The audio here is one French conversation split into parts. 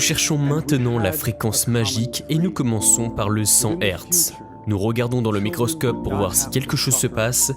cherchons maintenant la fréquence magique et nous commençons par le 100 Hz. Nous regardons dans le microscope pour voir si quelque chose se passe.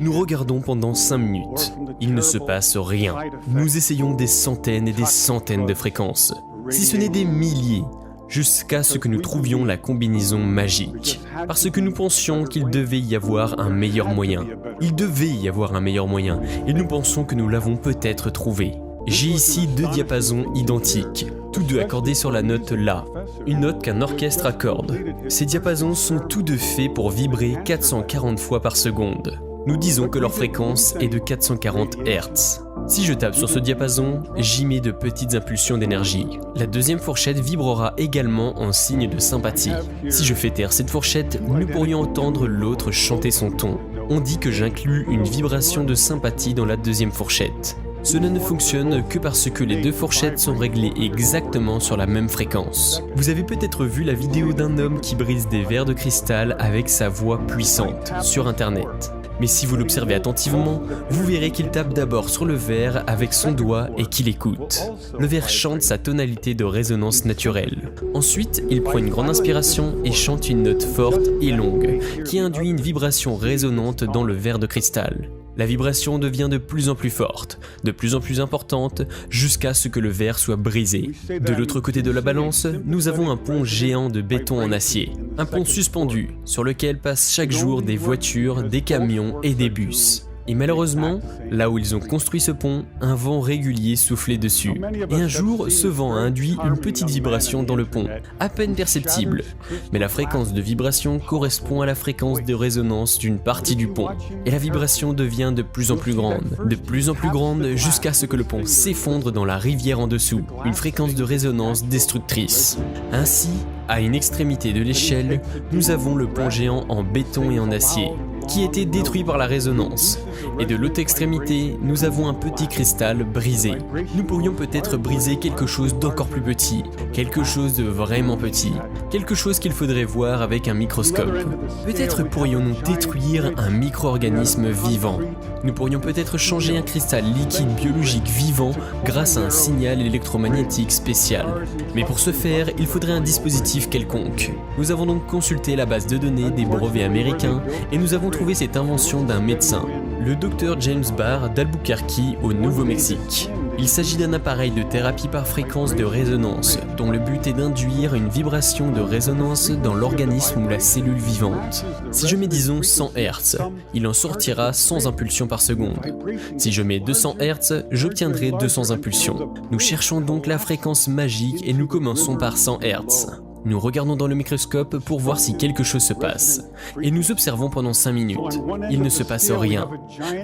Nous regardons pendant 5 minutes. Il ne se passe rien. Nous essayons des centaines et des centaines de fréquences, si ce n'est des milliers, jusqu'à ce que nous trouvions la combinaison magique. Parce que nous pensions qu'il devait y avoir un meilleur moyen. Il devait y avoir un meilleur moyen, et nous pensons que nous l'avons peut-être trouvé. J'ai ici 2 diapasons identiques, tous deux accordés sur la note La, une note qu'un orchestre accorde. Ces diapasons sont tous deux faits pour vibrer 440 fois par seconde. Nous disons que leur fréquence est de 440 Hz. Si je tape sur ce diapason, j'y mets de petites impulsions d'énergie. La deuxième fourchette vibrera également en signe de sympathie. Si je fais taire cette fourchette, nous pourrions entendre l'autre chanter son ton. On dit que j'inclus une vibration de sympathie dans la deuxième fourchette. Cela ne fonctionne que parce que les 2 fourchettes sont réglées exactement sur la même fréquence. Vous avez peut-être vu la vidéo d'un homme qui brise des verres de cristal avec sa voix puissante sur internet. Mais si vous l'observez attentivement, vous verrez qu'il tape d'abord sur le verre avec son doigt et qu'il écoute. Le verre chante sa tonalité de résonance naturelle. Ensuite, il prend une grande inspiration et chante une note forte et longue, qui induit une vibration résonante dans le verre de cristal. La vibration devient de plus en plus forte, de plus en plus importante, jusqu'à ce que le verre soit brisé. De l'autre côté de la balance, nous avons un pont géant de béton en acier. Un pont suspendu, sur lequel passent chaque jour des voitures, des camions et des bus. Et malheureusement, là où ils ont construit ce pont, un vent régulier soufflait dessus. Et un jour, ce vent a induit une petite vibration dans le pont, à peine perceptible. Mais la fréquence de vibration correspond à la fréquence de résonance d'une partie du pont. Et la vibration devient de plus en plus grande jusqu'à ce que le pont s'effondre dans la rivière en dessous. Une fréquence de résonance destructrice. Ainsi, à une extrémité de l'échelle, nous avons le pont géant en béton et en acier, qui était détruit par la résonance. Et de l'autre extrémité, nous avons un petit cristal brisé. Nous pourrions peut-être briser quelque chose d'encore plus petit, quelque chose de vraiment petit, quelque chose qu'il faudrait voir avec un microscope. Peut-être pourrions-nous détruire un micro-organisme vivant. Nous pourrions peut-être changer un cristal liquide biologique vivant grâce à un signal électromagnétique spécial. Mais pour ce faire, il faudrait un dispositif quelconque. Nous avons donc consulté la base de données des brevets américains et nous avons trouvé cette invention d'un médecin, le Dr James Barr d'Albuquerque au Nouveau-Mexique. Il s'agit d'un appareil de thérapie par fréquence de résonance, dont le but est d'induire une vibration de résonance dans l'organisme ou la cellule vivante. Si je mets disons 100 Hz, il en sortira 100 impulsions par seconde. Si je mets 200 Hz, j'obtiendrai 200 impulsions. Nous cherchons donc la fréquence magique et nous commençons par 100 Hz. Nous regardons dans le microscope pour voir si quelque chose se passe, et nous observons pendant 5 minutes. Il ne se passe rien.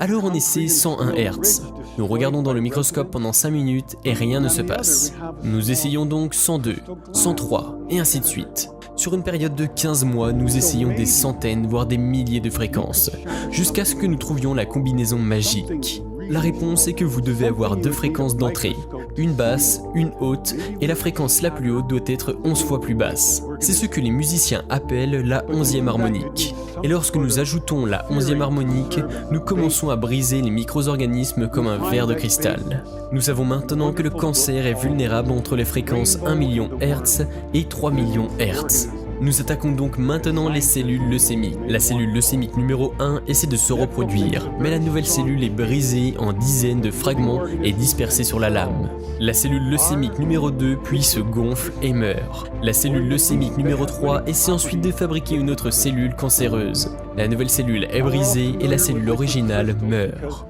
Alors on essaie 101 Hz. Nous regardons dans le microscope pendant 5 minutes et rien ne se passe. Nous essayons donc 102, 103 et ainsi de suite. Sur une période de 15 mois, nous essayons des centaines, voire des milliers de fréquences, jusqu'à ce que nous trouvions la combinaison magique. La réponse est que vous devez avoir 2 fréquences d'entrée, une basse, une haute, et la fréquence la plus haute doit être 11 fois plus basse. C'est ce que les musiciens appellent la 11e harmonique. Et lorsque nous ajoutons la 11e harmonique, nous commençons à briser les micro-organismes comme un verre de cristal. Nous savons maintenant que le cancer est vulnérable entre les fréquences 1 million Hz et 3 millions Hz. Nous attaquons donc maintenant les cellules leucémiques. La cellule leucémique numéro 1 essaie de se reproduire, mais la nouvelle cellule est brisée en dizaines de fragments et dispersée sur la lame. La cellule leucémique numéro 2 puis se gonfle et meurt. La cellule leucémique numéro 3 essaie ensuite de fabriquer une autre cellule cancéreuse. La nouvelle cellule est brisée et la cellule originale meurt.